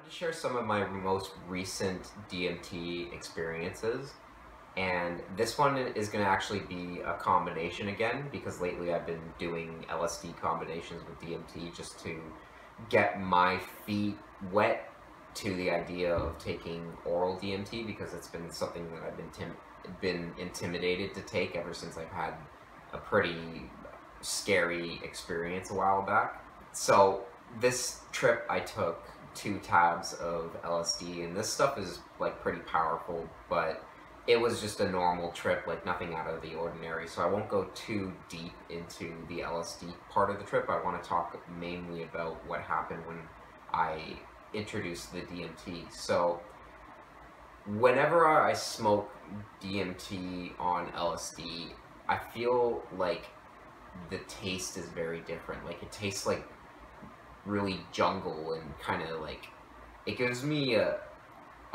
To share some of my most recent DMT experiences, and this one is going to actually be a combination again because lately I've been doing LSD combinations with DMT just to get my feet wet to the idea of taking oral DMT because it's been something that I've been intimidated to take ever since I've had a pretty scary experience a while back. So this trip I took 2 tabs of LSD, and this stuff is like pretty powerful, but it was just a normal trip, like nothing out of the ordinary, so I won't go too deep into the LSD part of the trip. I want to talk mainly about what happened when I introduced the DMT. So whenever I smoke DMT on LSD, I feel like the taste is very different. Like it tastes like really jungle and kind of like, it gives me a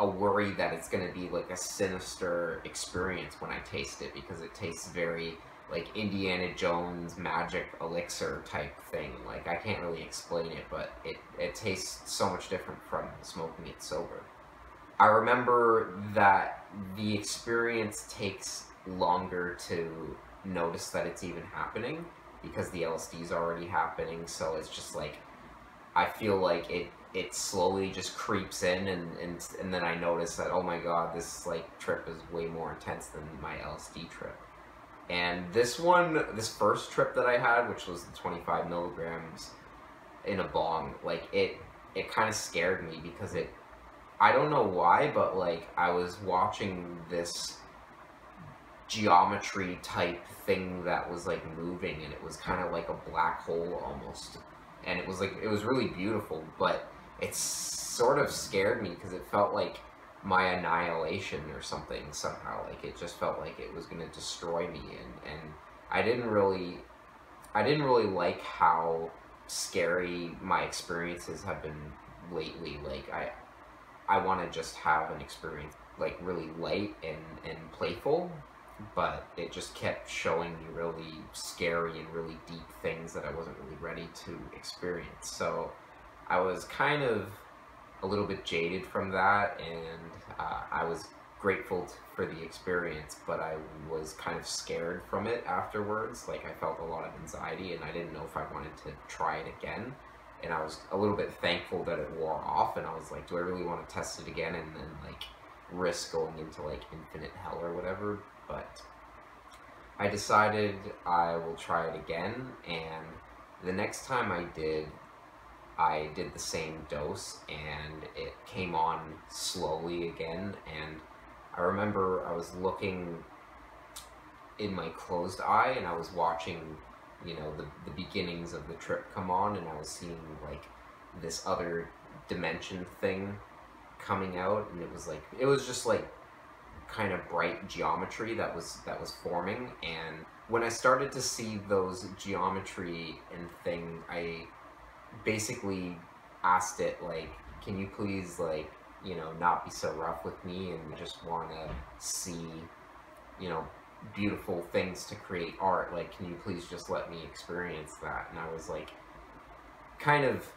worry that it's going to be like a sinister experience when I taste it, because it tastes very like Indiana Jones magic elixir type thing. Like I can't really explain it, but it tastes so much different from smoking it sober. I remember that the experience takes longer to notice that it's even happening because the LSD is already happening, so it's just like I feel like it slowly just creeps in, and then I notice that, oh my god, this like trip is way more intense than my LSD trip. And this first trip that I had, which was the 25 milligrams in a bong, like it kind of scared me because I don't know why, but like I was watching this geometry type thing that was like moving, and it was kind of like a black hole almost, and it was really beautiful, but it sort of scared me because it felt like my annihilation or something somehow. Like it just felt like it was going to destroy me, and I didn't really like how scary my experiences have been lately. Like I want to just have an experience like really light and playful, but it just kept showing me really scary and really deep things that I wasn't really ready to experience. So I was kind of a little bit jaded from that, and I was grateful for the experience, but I was kind of scared from it afterwards. Like I felt a lot of anxiety, and I didn't know if I wanted to try it again. And I was a little bit thankful that it wore off, and I was like, do I really want to test it again and then like risk going into like infinite hell or whatever? But I decided I will try it again, and the next time I did the same dose, and it came on slowly again. And I remember I was looking in my closed eye, and I was watching, you know, the beginnings of the trip come on, and I was seeing like this other dimension thing coming out, and it was just like kind of bright geometry that was forming. And when I started to see those geometry and thing, I basically asked it like, can you please, like, you know, not be so rough with me, and just want to see, you know, beautiful things to create art. Like, can you please just let me experience that? And I was like kind of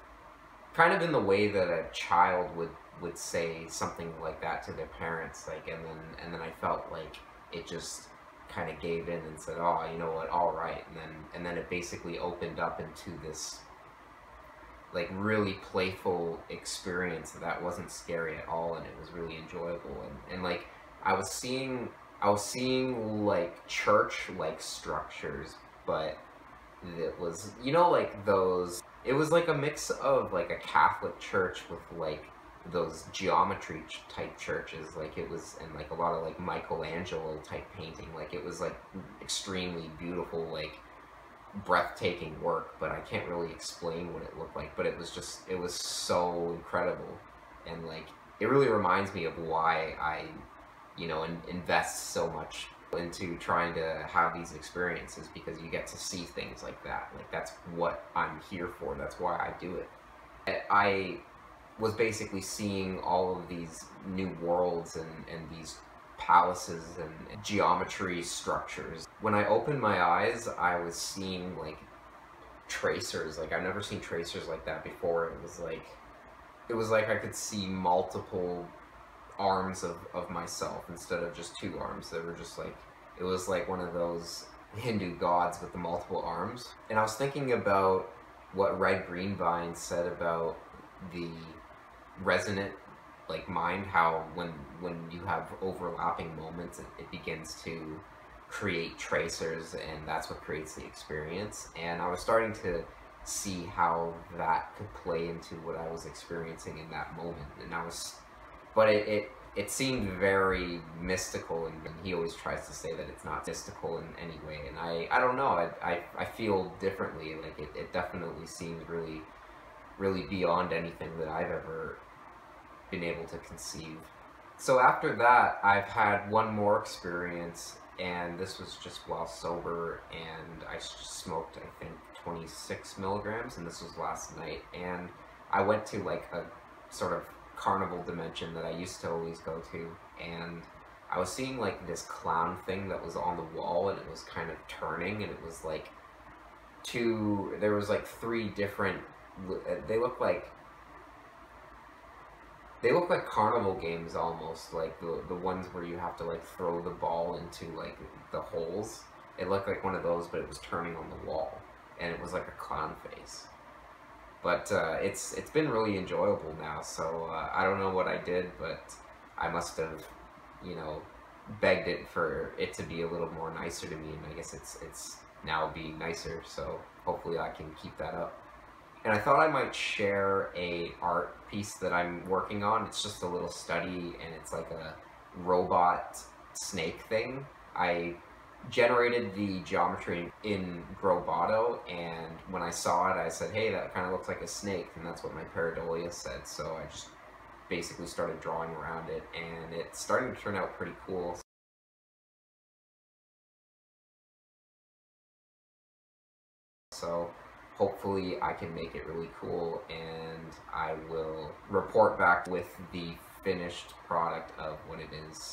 in the way that a child would say something like that to their parents, like, and then I felt like it just kind of gave in and said, oh, you know what, all right. And then it basically opened up into this like really playful experience that wasn't scary at all, and it was really enjoyable. And like I was seeing like church like structures, but it was, you know, like those, it was like a mix of like a Catholic church with like those geometry type churches. Like it was, and like a lot of like Michelangelo type painting. Like it was like extremely beautiful, like breathtaking work, but I can't really explain what it looked like. But it was so incredible, and like it really reminds me of why I, you know, invest so much into trying to have these experiences, because you get to see things like that. Like that's what I'm here for. That's why I do it. I was basically seeing all of these new worlds and these palaces and geometry structures. When I opened my eyes, I was seeing like tracers. Like I've never seen tracers like that before. It it was like I could see multiple arms of myself instead of just two arms. They were just like, it was like one of those Hindu gods with the multiple arms. And I was thinking about what Red Greenvine said about the resonant like mind, how when you have overlapping moments, it begins to create tracers, and that's what creates the experience. And I was starting to see how that could play into what I was experiencing in that moment. And I was, but it seemed very mystical, and he always tries to say that it's not mystical in any way, and I don't know, I feel differently. Like it definitely seems really beyond anything that I've ever been able to conceive. So after that, I've had one more experience, and this was just while sober, and I smoked, I think, 26 milligrams, and this was last night. And I went to like a sort of carnival dimension that I used to always go to, and I was seeing like this clown thing that was on the wall, and it was kind of turning, and it was like there was like three different, they look like carnival games almost, like the ones where you have to like throw the ball into like the holes. It looked like one of those, but it was turning on the wall, and it was like a clown face. But it's been really enjoyable now, so I don't know what I did, but I must have, you know, begged it for it to be a little more nicer to me, and I guess it's now being nicer, so hopefully I can keep that up. And I thought I might share a art piece that I'm working on. It's just a little study, and it's like a robot snake thing. I generated the geometry in groboto, and when I saw it, I said, hey, that kind of looks like a snake, and that's what my pareidolia said. So I just basically started drawing around it, and it's starting to turn out pretty cool. So hopefully I can make it really cool, and I will report back with the finished product of what it is.